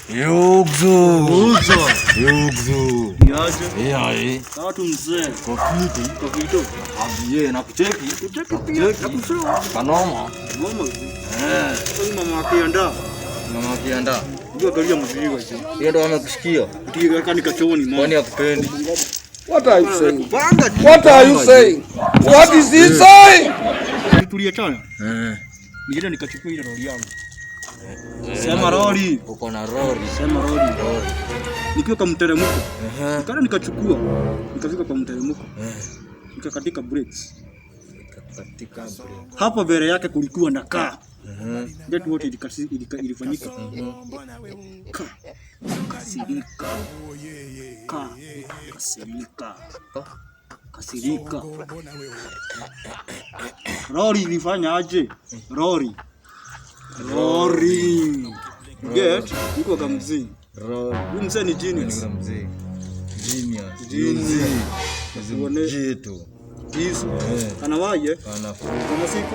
Yugzu. Niaje? Yai. Watu mzee. Kofiti. Kofito. Abie na kucheki. Kucheki pia. Nakusawa. Kanoma. Mama. Mama akiandaa. Mama akiandaa. Ndio galia mzigo hicho. Yeye ndo amekushikia. Ndio kani kachoni mama. Kwani akupendi? What are you saying? What are you saying? What is he saying? Tulia chana. Ningine nikachukua ile lori yangu. Sema lori. Uko na lori. Sema lori. Nikiwa kwa mteremko. Nikana nikachukua. Nikafika kwa mteremko. Nikakatika brakes. Hapo mbele yake kulikuwa na kaa. Ndio wote ilifanyika. Kasirika. Lori ilifanya aje? Lori. Get, yuko kama mzee. Huyu mzee ni genius. Genius. Ana waje? Ana siku.